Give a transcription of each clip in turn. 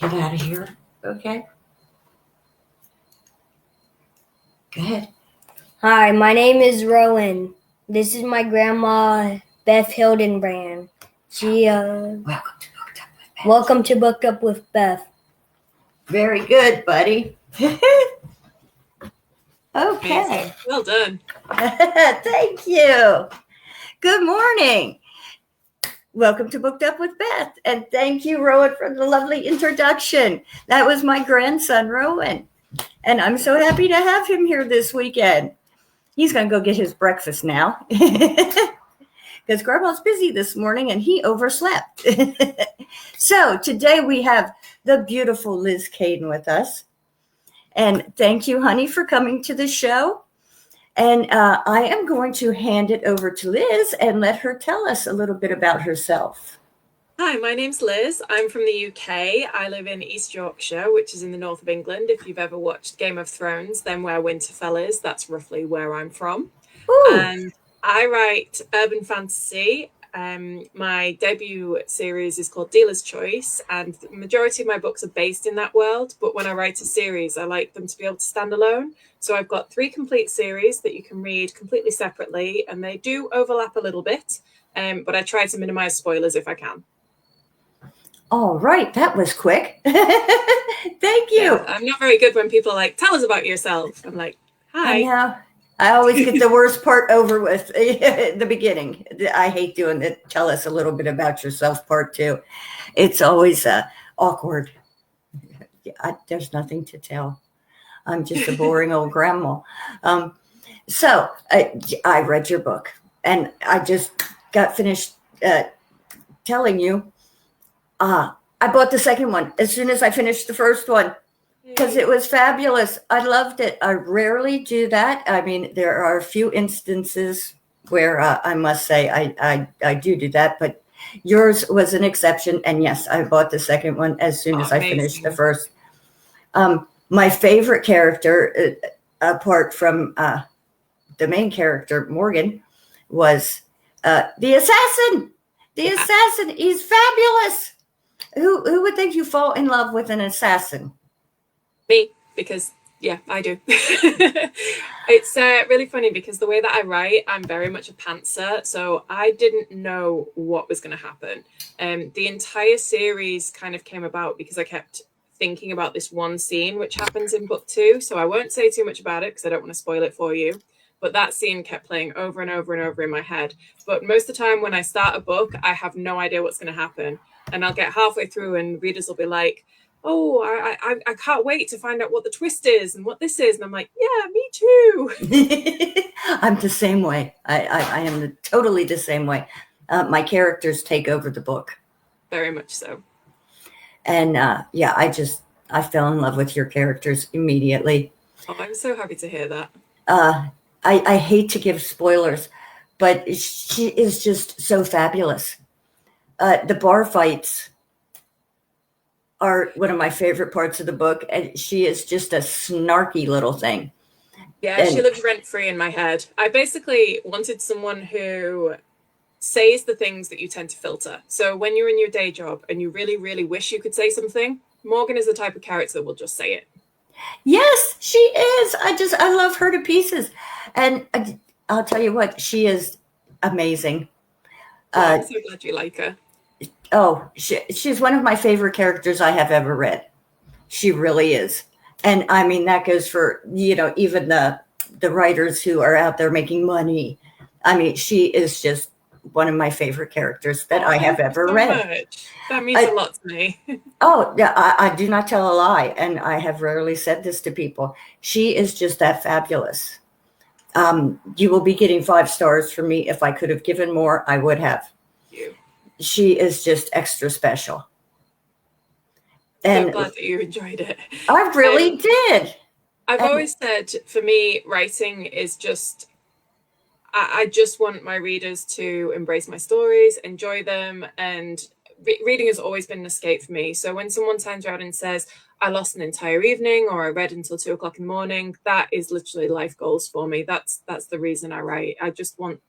Get out of here. Okay. Go ahead. Hi, my name is Rowan. This is my grandma, Beth Hildenbrand. Welcome to Booked Up with Beth. Very good, buddy. Okay. Amazing. Well done. Thank you. Good morning. Welcome to Booked Up with Beth. And thank you, Rowan, for the lovely introduction. That was my grandson, Rowan. And I'm so happy to have him here this weekend. He's going to go get his breakfast now because Grandma's busy this morning and he overslept. So today we have the beautiful Liz Cain with us. And thank you, honey, for coming to the show. And I am going to hand it over to Liz and let her tell us a little bit about herself. Hi, my name's Liz. I'm from the UK. I live in East Yorkshire, which is in the north of England. If you've ever watched Game of Thrones, then where Winterfell is, that's roughly where I'm from. Ooh. And I write urban fantasy. My debut series is called Dealer's Choice, and the majority of my books are based in that world. But when I write a series, I like them to be able to stand alone. So I've got 3 complete series that you can read completely separately, and they do overlap a little bit, but I try to minimize spoilers if I can. All right, that was quick. Thank you. Yeah, I'm not very good when people are like, tell us about yourself. I'm like, hi. I know. I always get the worst part over with the beginning. I hate doing the tell us a little bit about yourself part too. It's always awkward. There's nothing to tell. I'm just a boring old grandma. So I read your book and I just got finished telling you I bought the second one as soon as I finished the first one because it was fabulous. I loved it. I rarely do that. I mean, there are a few instances where I must say I do that, but yours was an exception. And yes, I bought the second one as soon as I finished the first. My favorite character, apart from the main character, Morgan, was the assassin. The assassin. He's fabulous. Who would think you fall in love with an assassin? Me, because yeah, I do. It's really funny because the way that I write, I'm very much a pantser, so I didn't know what was going to happen. The entire series kind of came about because I kept thinking about this one scene which happens in book 2, so I won't say too much about it because I don't want to spoil it for you. But that scene kept playing over and over and over in my head. But most of the time when I start a book, I have no idea what's going to happen. And I'll get halfway through and readers will be like, oh, I can't wait to find out what the twist is and what this is. And I'm like, yeah, me too. I'm the same way. I am totally the same way. My characters take over the book. Very much so. And yeah, I fell in love with your characters immediately. Oh, I'm so happy to hear that. I hate to give spoilers, but she is just so fabulous. The bar fights are one of my favorite parts of the book, and she is just a snarky little thing. Yeah, she lives rent-free in my head. I basically wanted someone who says the things that you tend to filter. So when you're in your day job and you really, really wish you could say something, Morgan is the type of character that will just say it. Yes, she is. I love her to pieces. And I'll tell you what, she is amazing. I'm so glad you like her. Oh, she's one of my favorite characters I have ever read. She really is. And I mean, that goes for, even the writers who are out there making money. I mean, she is just one of my favorite characters that I have ever read. Much. That means a lot to me. Oh, yeah, I do not tell a lie. And I have rarely said this to people. She is just that fabulous. You will be getting 5 stars from me. If I could have given more, I would have. She is just extra special. And I'm glad that you enjoyed it. I really did. I've always said, for me, writing is just, I just want my readers to embrace my stories, enjoy them, and reading has always been an escape for me. So when someone turns around and says, I lost an entire evening, or I read until 2 o'clock in the morning, that is literally life goals for me. That's the reason I write. I just want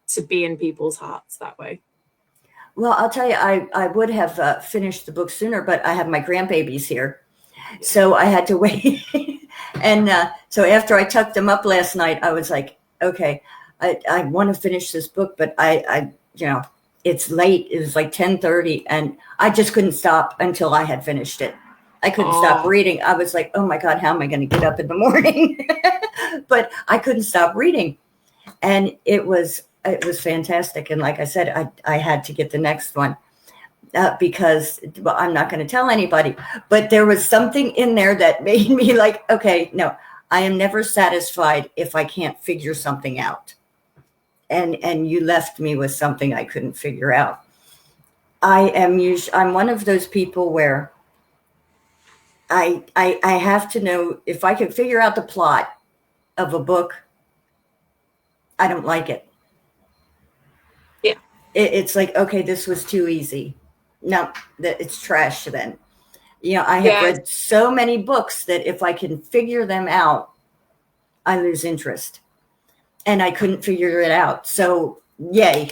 to be in people's hearts that way. Well, I'll tell you, I would have finished the book sooner, but I have my grandbabies here. So I had to wait. And so after I tucked them up last night, I was like, okay, I want to finish this book, but it's late. It was like 10:30 and I just couldn't stop until I had finished it. I couldn't stop reading. I was like, oh my God, how am I going to get up in the morning? But I couldn't stop reading. And it was fantastic. And like I said, I had to get the next one. Because, well, I'm not going to tell anybody, but there was something in there that made me like, okay, no, I am never satisfied if I can't figure something out. And you left me with something I couldn't figure out. I'm one of those people where I have to know if I can figure out the plot of a book, I don't like it. Yeah. It's like, okay, this was too easy. No, it's trash then. I have read so many books that if I can figure them out, I lose interest. And I couldn't figure it out. So, yay.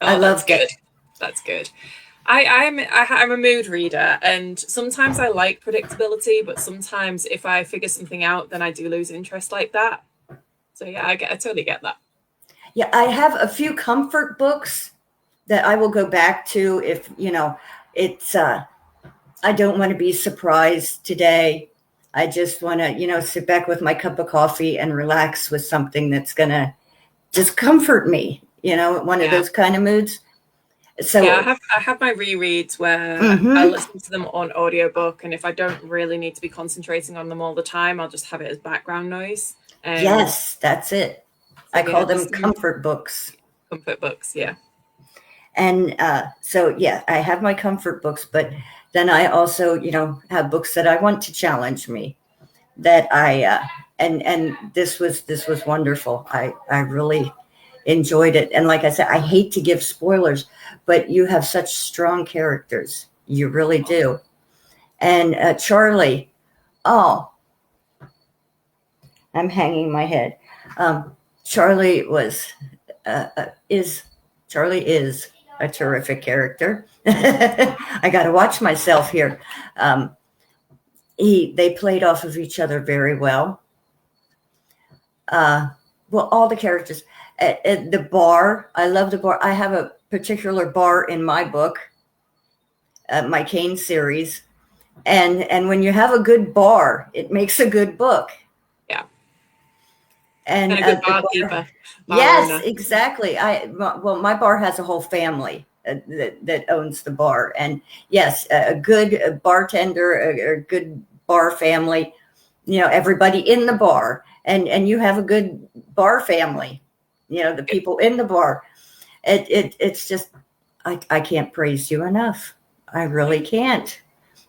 I loved it. That's good. I'm a mood reader, and sometimes I like predictability, but sometimes if I figure something out, then I do lose interest like that. So yeah, I totally get that. Yeah, I have a few comfort books that I will go back to if, it's, I don't want to be surprised today. I just want to, sit back with my cup of coffee and relax with something that's going to just comfort me, one of those kind of moods. So yeah, I have my rereads where I listen to them on audiobook, and if I don't really need to be concentrating on them all the time, I'll just have it as background noise. Yes, that's it. I call them comfort books. Comfort books, yeah. And so, yeah, I have my comfort books, but then I also, have books that I want to challenge me. That and this was wonderful. I really enjoyed it. And like I said, I hate to give spoilers, but you have such strong characters. You really do. And Charlie, I'm hanging my head. Charlie is a terrific character. I got to watch myself here. They played off of each other very well. Well, all the characters at the bar. I love the bar. I have a particular bar in my book, my Cain series. And when you have a good bar, it makes a good book. Yeah. And a good barkeeper. Yes, owner. Exactly. My bar has a whole family that owns the bar, and yes, a good bartender, a good bar family. Everybody in the bar, and you have a good bar family. The people in the bar. It's just I can't praise you enough. I really can't.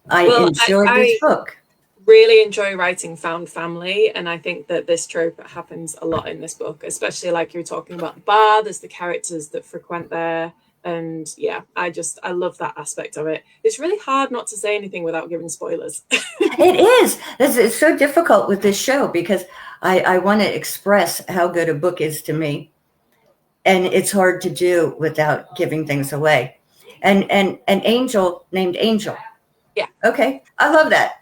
I enjoyed this book. Really enjoy writing found family, and I think that this trope happens a lot in this book, especially like you were talking about the bar. There's the characters that frequent there, and yeah, I love that aspect of it. It's really hard not to say anything without giving spoilers. It is. It's so difficult with this show because I want to express how good a book is to me, and it's hard to do without giving things away. And an angel named Angel. Yeah. Okay, I love that.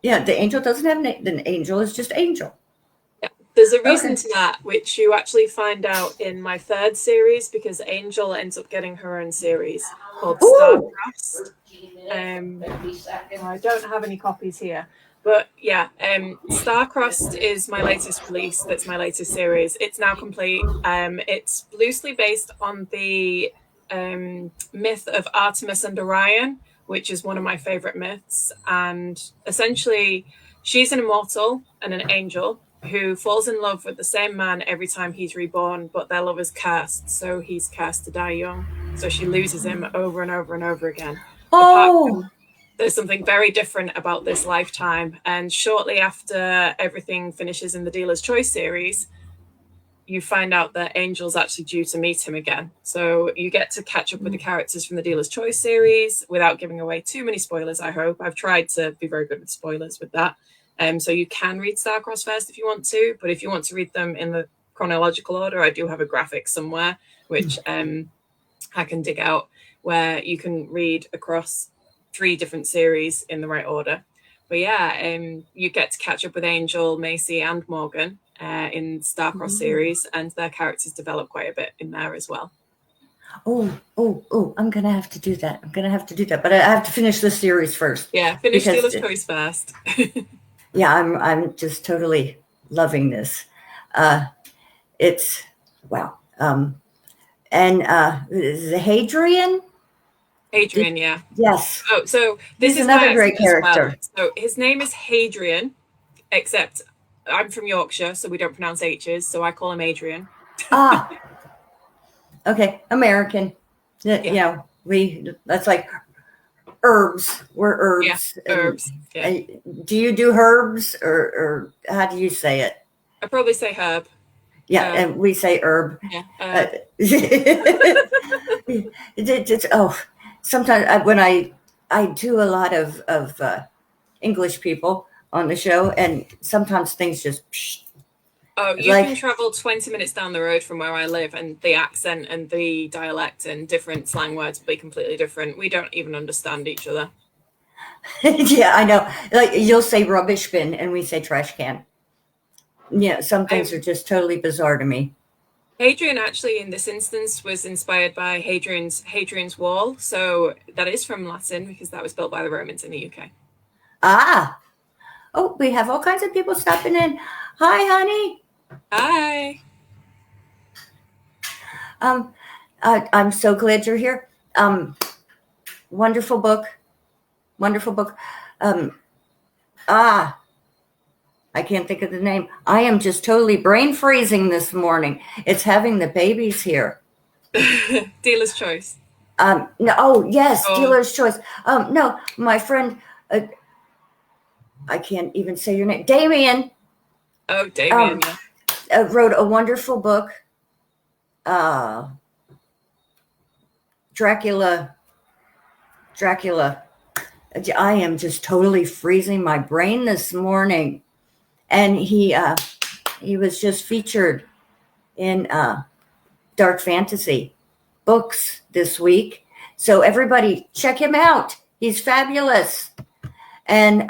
Yeah, the angel doesn't have an angel, is just Angel. Yeah, there's a reason to that, which you actually find out in my third series, because Angel ends up getting her own series called Starcrossed. I don't have any copies here, but yeah, Starcrossed is my latest release. That's my latest series. It's now complete. It's loosely based on the myth of Artemis and Orion, which is one of my favorite myths. And essentially, she's an immortal and an angel who falls in love with the same man every time he's reborn, but their love is cursed. So he's cursed to die young. So she loses him over and over and over again. There's something very different about this lifetime. And shortly after everything finishes in the Dealer's Choice series, you find out that Angel's actually due to meet him again. So you get to catch up with the characters from the Dealer's Choice series without giving away too many spoilers, I hope. I've tried to be very good with spoilers with that. So you can read Starcrossed first if you want to, but if you want to read them in the chronological order, I do have a graphic somewhere, which I can dig out. where you can read across 3 different series in the right order. But yeah, you get to catch up with Angel, Macy, and Morgan in Starcross series, and their characters develop quite a bit in there as well. Oh! I'm gonna have to do that. But I have to finish the series first. Yeah, finish Dealer's Choice first. Yeah, I'm just totally loving this. It's wow. And is it Hadrian? Hadrian, yeah. Yes. Oh, so this is another great character. Well. So his name is Hadrian, except I'm from Yorkshire, so we don't pronounce H's, so I call him Adrian. Okay, American. Yeah. That's like herbs. We're herbs. Yeah, herbs. Yeah. Do you do herbs or how do you say it? I probably say herb. Yeah, and we say herb. Yeah. Sometimes when I do a lot of English people on the show, and sometimes things just. Oh, you can travel 20 minutes down the road from where I live, and the accent and the dialect and different slang words will be completely different. We don't even understand each other. Yeah, I know. Like you'll say rubbish bin, and we say trash can. Yeah, some things are just totally bizarre to me. Hadrian actually in this instance was inspired by Hadrian's Wall. So that is from Latin because that was built by the Romans in the UK. Oh, we have all kinds of people stopping in. Hi, honey. Hi. I'm so glad you're here. Wonderful book. I can't think of the name. I am just totally brain freezing this morning. It's having the babies here. Dealer's Choice. No. Oh, yes, Dealer's Choice. No, my friend. I can't even say your name. Damien. Oh, Damien. Wrote a wonderful book. Dracula. I am just totally freezing my brain this morning. And he was just featured in Dark Fantasy books this week. So everybody check him out. He's fabulous. And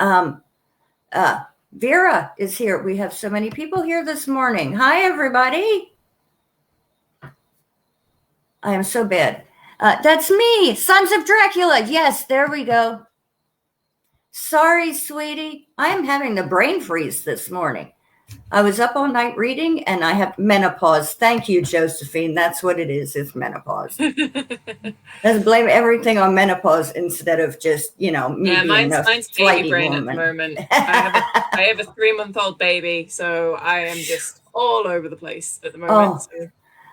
Vera is here. We have so many people here this morning. Hi, everybody. I am so bad. That's me, Sons of Dracula. Yes, there we go. Sorry, sweetie. I am having the brain freeze this morning. I was up all night reading and I have menopause. Thank you, Josephine. That's what it is. It's menopause. Let's blame everything on menopause instead of just, me being mine's baby brain woman. At the moment. I have a 3-month-old baby, so I am just all over the place at the moment. So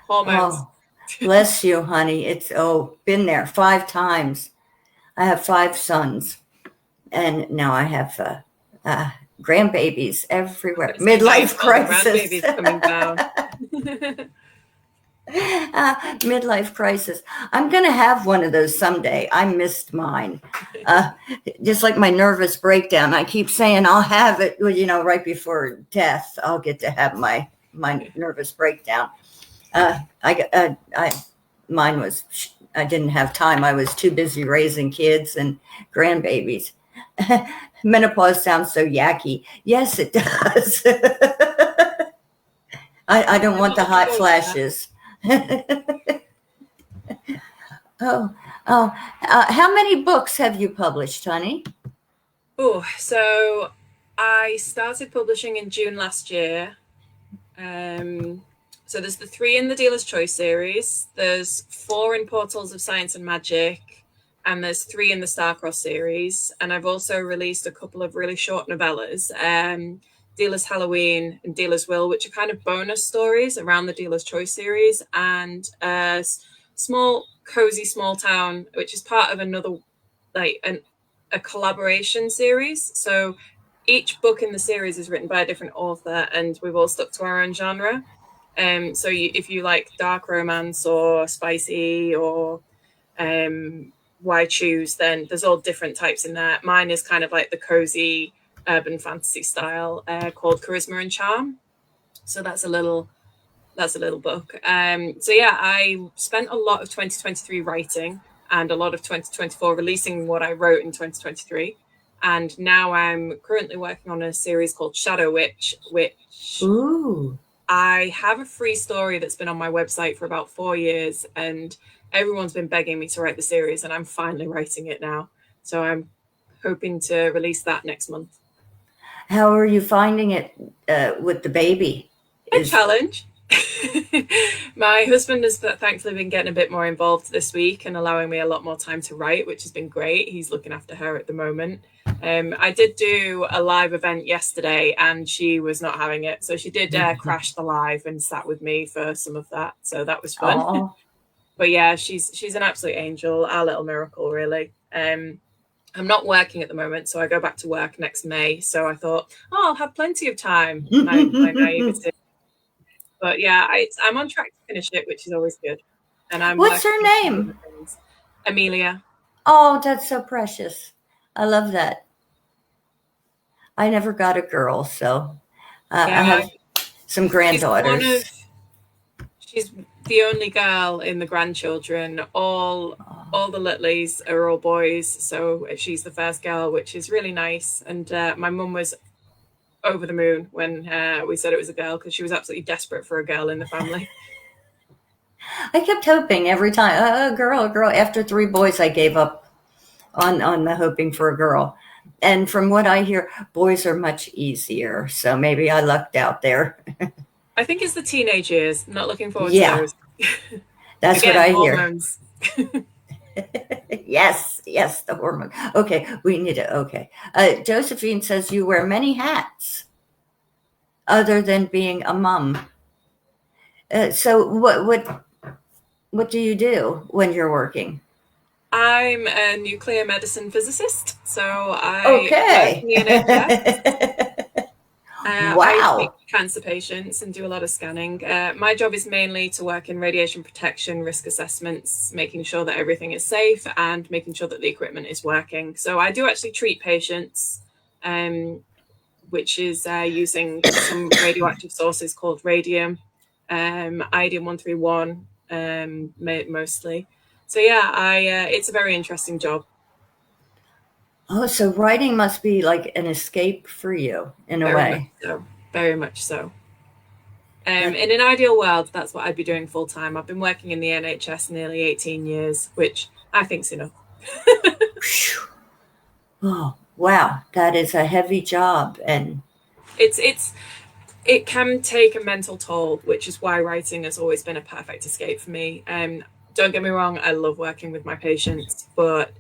hormones. Bless you, honey. It's been there 5 times. I have 5 sons. And now I have grandbabies everywhere. Midlife crisis. Grandbabies coming down. Midlife crisis. I'm going to have one of those someday. I missed mine. Just like my nervous breakdown. I keep saying I'll have it, right before death. I'll get to have my nervous breakdown. Mine was, I didn't have time. I was too busy raising kids and grandbabies. Menopause sounds so yucky. Yes, it does. I don't want the hot flashes. How many books have you published, honey? So I started publishing in June last year. So there's the 3 in the Dealer's Choice series. There's 4 in Portals of Science and Magic. And there's 3 in the Starcross series. And I've also released a couple of really short novellas, Dealer's Halloween and Dealer's Will, which are kind of bonus stories around the Dealer's Choice series. And small, cozy small town, which is part of another, a collaboration series. So each book in the series is written by a different author, and we've all stuck to our own genre. So if you like dark romance or spicy or why choose, then there's all different types in there. Mine is kind of like the cozy urban fantasy style, called Charisma and Charm. So that's a little book. So yeah, I spent a lot of 2023 writing, and a lot of 2024 releasing what I wrote in 2023. And now I'm currently working on a series called Shadow Witch, which Ooh. I have a free story that's been on my website for about 4 years, and everyone's been begging me to write the series, and I'm finally writing it now. So I'm hoping to release that next month. How are you finding it with the baby? A challenge. My husband has thankfully been getting a bit more involved this week and allowing me a lot more time to write, which has been great. He's looking after her at the moment. I did do a live event yesterday and she was not having it. So she did crash the live and sat with me for some of that. So that was fun. But yeah, she's an absolute angel, our little miracle, really. I'm not working at the moment, so I go back to work next May. So I thought, I'll have plenty of time. My naivety. But yeah, I'm on track to finish it, which is always good. And What's her name? Amelia. Oh, that's so precious. I love that. I never got a girl, so I have some granddaughters. She's the only girl in the grandchildren. All the littlies are all boys, so she's the first girl, which is really nice. And my mum was over the moon when we said it was a girl, because she was absolutely desperate for a girl in the family. I kept hoping every time, a girl. After 3 boys, I gave up on the hoping for a girl. And from what I hear, boys are much easier. So maybe I lucked out there. I think it's the teenage years. Not looking forward to those. That's Again, what I hormones. hear. Yes, the hormone. Okay, we need it. Okay. Josephine says you wear many hats other than being a mom. So what do you do when you're working? I'm a nuclear medicine physicist, so I work in the NHS. Wow. I treat cancer patients and do a lot of scanning. My job is mainly to work in radiation protection, risk assessments, making sure that everything is safe and making sure that the equipment is working. So I do actually treat patients, which is using some radioactive sources called radium, iodine-131, mostly. So yeah, it's a very interesting job. Oh, so writing must be like an escape for you in a way. Very much so. In an ideal world, that's what I'd be doing full time. I've been working in the NHS nearly 18 years, which I think's enough. Oh, wow. That is a heavy job. And it can take a mental toll, which is why writing has always been a perfect escape for me. Don't get me wrong, I love working with my patients, but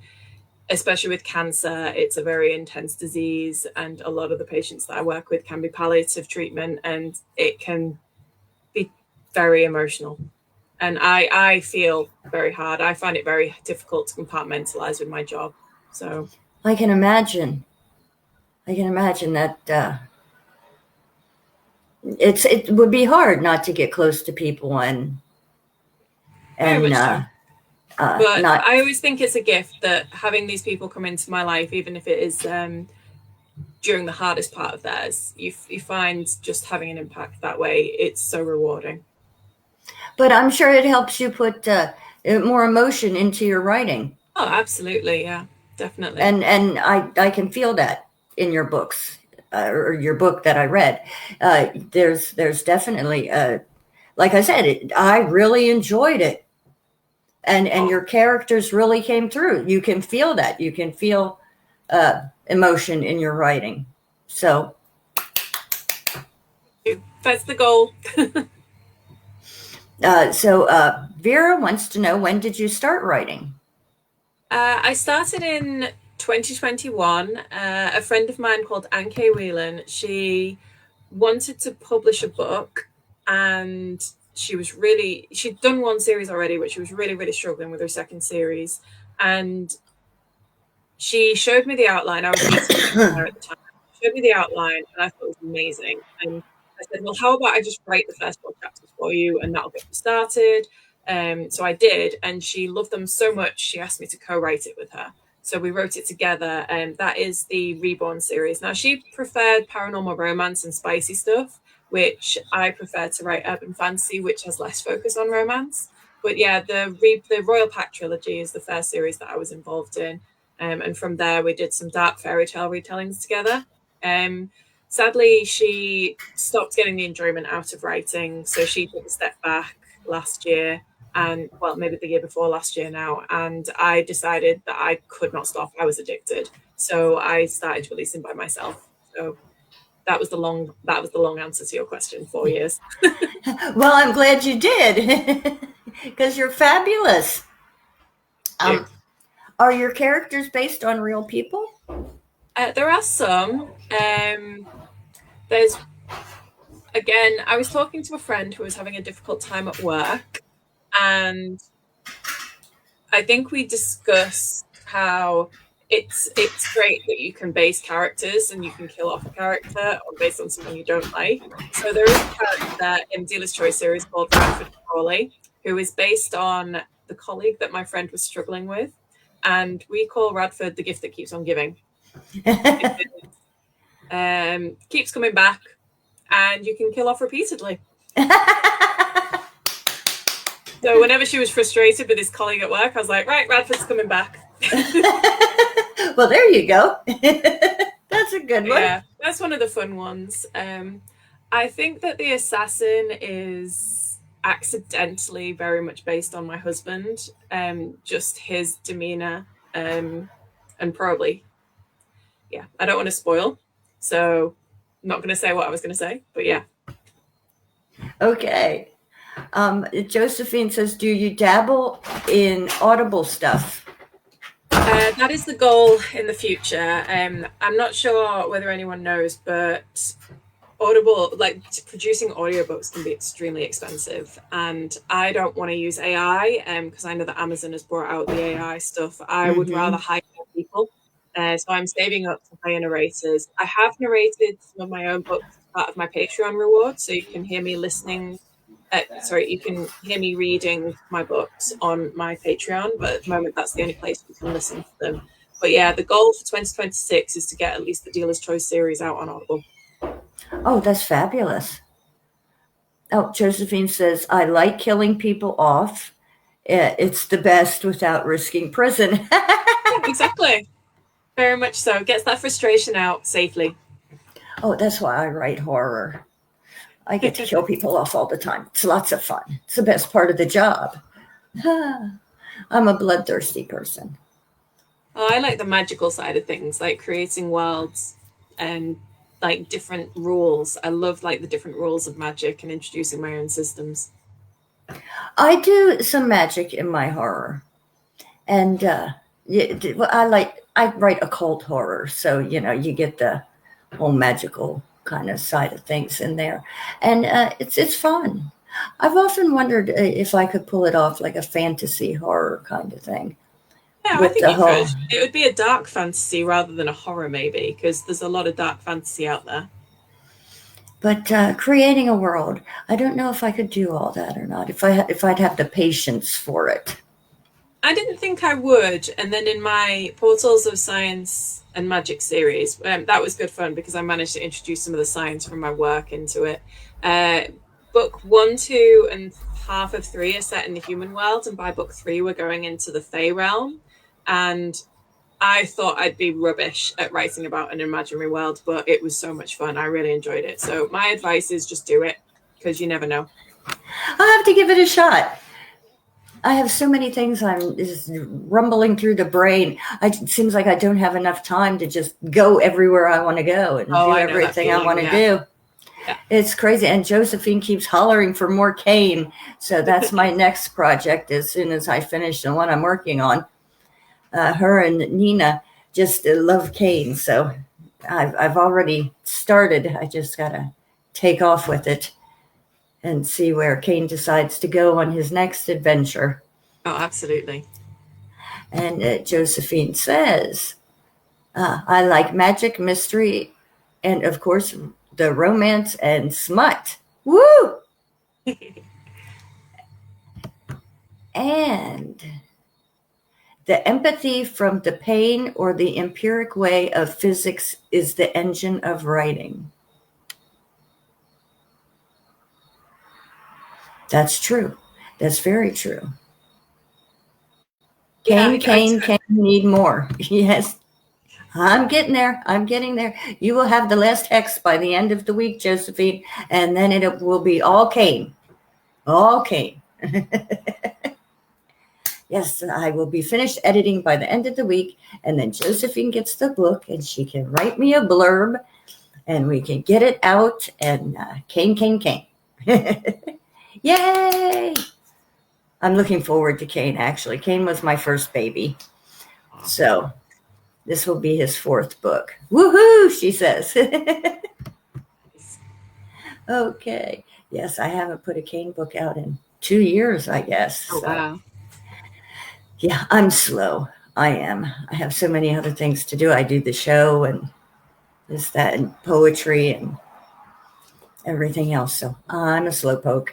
especially with cancer, it's a very intense disease, and a lot of the patients that I work with can be palliative treatment, and it can be very emotional. And I feel very hard. I find it very difficult to compartmentalize with my job. So I can imagine that it would be hard not to get close to people and but I always think it's a gift that having these people come into my life, even if it is during the hardest part of theirs, you find just having an impact that way, it's so rewarding. But I'm sure it helps you put more emotion into your writing. Oh, absolutely. Yeah, definitely. And I can feel that in your books, or your book that I read. There's definitely, like I said, I really enjoyed it. And your characters really came through. You can feel that. You can feel emotion in your writing. So that's the goal. So Vera wants to know, when did you start writing? I started in 2021. A friend of mine called Anke Whelan, she wanted to publish a book, and she'd done one series already, but she was really, really struggling with her second series. And she showed me the outline. I was meeting her at the time. She showed me the outline, and I thought it was amazing. And I said, well, how about I just write the first 4 chapters for you, and that'll get you started. So I did, and she loved them so much, she asked me to co-write it with her. So we wrote it together, and that is the Reborn series. Now, she preferred paranormal romance and spicy stuff, which I prefer to write urban fantasy, which has less focus on romance. But yeah, the Royal Pack trilogy is the first series that I was involved in, and from there we did some dark fairy tale retellings together. Sadly, she stopped getting the enjoyment out of writing, so she took a step back last year, and well, maybe the year before last year now. And I decided that I could not stop. I was addicted, so I started releasing by myself. So that was the long answer to your question. 4 years. Well, I'm glad you did because you're fabulous. Yeah. Are your characters based on real people? There are some. There's again. I was talking to a friend who was having a difficult time at work, and I think we discussed how it's great that you can base characters and you can kill off a character or based on someone you don't like. So there is a character in Dealer's Choice series called Radford Crawley, who is based on the colleague that my friend was struggling with, and we call Radford the gift that keeps on giving. Keeps coming back, and you can kill off repeatedly. So whenever she was frustrated with his colleague at work, I was like, right, Radford's coming back. Well, there you go. That's a good one. Yeah, that's one of the fun ones. I think that the assassin is accidentally very much based on my husband, just his demeanor, and probably, yeah, I don't want to spoil, so I'm not going to say what I was going to say, but yeah. Okay. Josephine says, do you dabble in Audible stuff? That is the goal in the future. I'm not sure whether anyone knows, but Audible, like producing audiobooks, can be extremely expensive, and I don't want to use AI because I know that Amazon has brought out the AI stuff. I would rather hire people, so I'm saving up to hire narrators. I have narrated some of my own books as part of my Patreon reward, so you can hear me listening. You can hear me reading my books on my Patreon, but at the moment that's the only place you can listen to them. But yeah, the goal for 2026 is to get at least the Dealer's Choice series out on Audible. Oh, that's fabulous. Oh, Josephine says, I like killing people off. It's the best without risking prison. Yeah, exactly. Very much so. Gets that frustration out safely. Oh, that's why I write horror. I get to kill people off all the time. It's lots of fun. It's the best part of the job. I'm a bloodthirsty person. Oh, I like the magical side of things, like creating worlds and like different rules. I love like the different rules of magic and introducing my own systems. I do some magic in my horror. And I write occult horror. So, you get the whole magical kind of side of things in there, and it's fun. I've often wondered if I could pull it off, like a fantasy horror kind of thing. Yeah, I think you could. It would be a dark fantasy rather than a horror, maybe, because there's a lot of dark fantasy out there. But creating a world, I don't know if I could do all that or not. If I'd have the patience for it. I didn't think I would, and then in my Portals of Science and Magic series, that was good fun because I managed to introduce some of the science from my work into it. Book 1, 2, and half of 3 are set in the human world, and by book 3 we're going into the Fae realm. And I thought I'd be rubbish at writing about an imaginary world, but it was so much fun. I really enjoyed it. So my advice is just do it, because you never know. I'll have to give it a shot. I have so many things I'm just rumbling through the brain. It seems like I don't have enough time to just go everywhere I want to go and do everything I want to do. Yeah. It's crazy. And Josephine keeps hollering for more Cain. So that's my next project as soon as I finish the one I'm working on. Her and Nina just love Cain. So I've already started. I just got to take off with it and see where Cain decides to go on his next adventure. Oh, absolutely. And Josephine says, I like magic, mystery, and of course, the romance and smut. Woo! And the empathy from the pain or the empiric way of physics is the engine of writing. That's true. That's very true. Yeah, Cain, need more. Yes. I'm getting there. I'm getting there. You will have the last hex by the end of the week, Josephine, and then it will be all Cain. All Cain. Yes, I will be finished editing by the end of the week, and then Josephine gets the book, and she can write me a blurb, and we can get it out, and Cain. Yay! I'm looking forward to Cain, actually. Cain was my first baby. So this will be his 4th book. Woohoo, she says. Okay. Yes, I haven't put a Cain book out in 2 years, I guess. Oh, wow. Yeah, I'm slow. I am. I have so many other things to do. I do the show and this, that, and poetry and everything else. So I'm a slowpoke.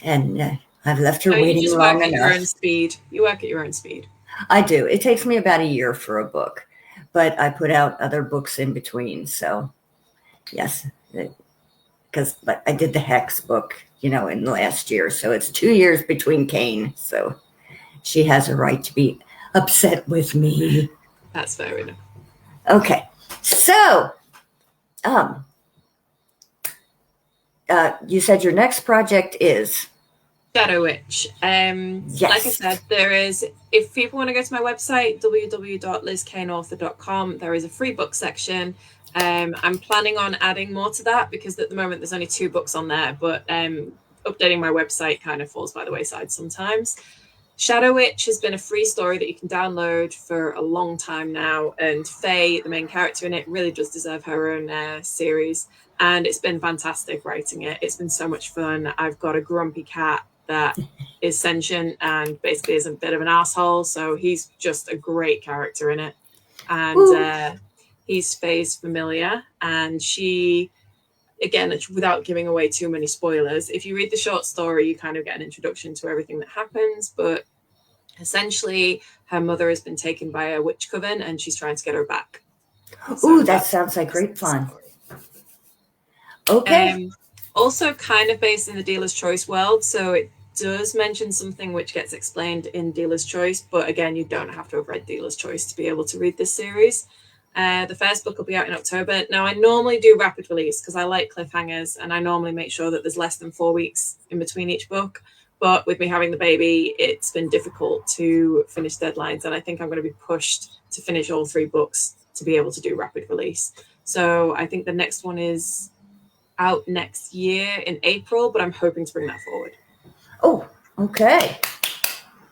And I've left her waiting long enough. You just work at your own speed. You work at your own speed. I do. It takes me about a year for a book, but I put out other books in between. So yes, because I did the Hex book, in the last year. So it's 2 years between Cain. So she has a right to be upset with me. That's fair enough. Okay. So, you said your next project is Shadow Witch. Yes. Like I said, there is, if people want to go to my website, www.lizkaneauthor.com, there is a free book section. I'm planning on adding more to that because at the moment there's only 2 books on there, but updating my website kind of falls by the wayside sometimes. Shadow Witch has been a free story that you can download for a long time now, and Faye, the main character in it, really does deserve her own series, and it's been fantastic writing it. It's been so much fun. I've got a grumpy cat that is sentient and basically is a bit of an asshole, so he's just a great character in it. And he's Faye's familiar, and she, again, without giving away too many spoilers, if you read the short story, you kind of get an introduction to everything that happens. But essentially, her mother has been taken by a witch coven, and she's trying to get her back. So that sounds like great fun. Okay. Also kind of based in the Dealer's Choice world, so it does mention something which gets explained in Dealer's Choice, but again, you don't have to have read Dealer's Choice to be able to read this series. The first book will be out in October. Now, I normally do rapid release because I like cliffhangers, and I normally make sure that there's less than 4 weeks in between each book. But with me having the baby, it's been difficult to finish deadlines, and I think I'm going to be pushed to finish all 3 books to be able to do rapid release. So I think the next one is out next year in April, but I'm hoping to bring that forward. Oh, okay.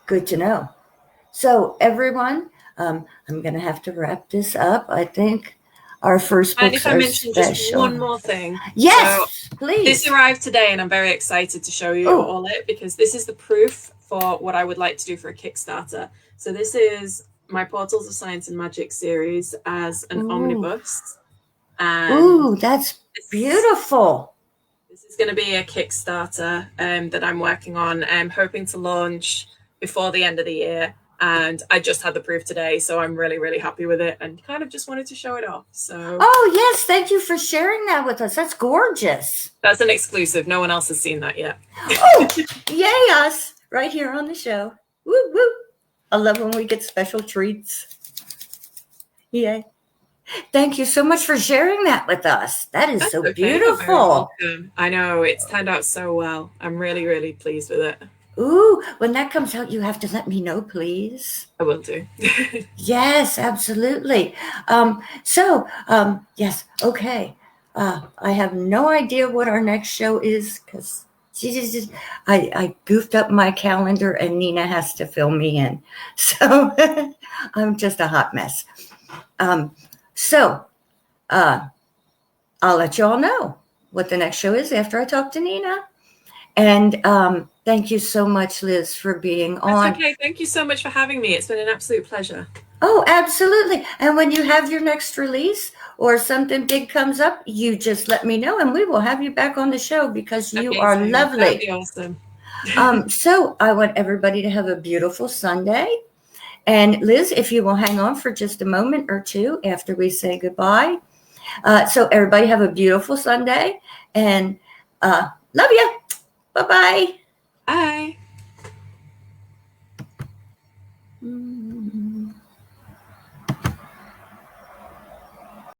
Good to know. So everyone, I'm going to have to wrap this up. I think our first books and if I mention just one more thing. Yes, so please. This arrived today, and I'm very excited to show you all it, because this is the proof for what I would like to do for a Kickstarter. So this is my Portals of Science and Magic series as an omnibus. And that's beautiful. This is going to be a Kickstarter that I'm working on. I'm hoping to launch before the end of the year. And I just had the proof today, so I'm really, really happy with it, and kind of just wanted to show it off. So, yes, thank you for sharing that with us. That's gorgeous. That's an exclusive. No one else has seen that yet. Yay us! Right here on the show. Woo woo! I love when we get special treats. Yay! Thank you so much for sharing that with us. That is so beautiful. I know, it's turned out so well. I'm really, really pleased with it. Ooh, when that comes out, you have to let me know, please. I will do. Yes, absolutely. Yes, okay. I have no idea what our next show is because I goofed up my calendar and Nina has to fill me in. So I'm just a hot mess. I'll let you all know what the next show is after I talk to Nina. And thank you so much, Liz, for being on. That's okay. Thank you so much for having me. It's been an absolute pleasure. Oh, absolutely. And when you have your next release or something big comes up, you just let me know and we will have you back on the show because you are lovely. That'd be awesome. So I want everybody to have a beautiful Sunday. And Liz, if you will hang on for just a moment or two after we say goodbye. So everybody have a beautiful Sunday and love you. Bye-bye. Bye.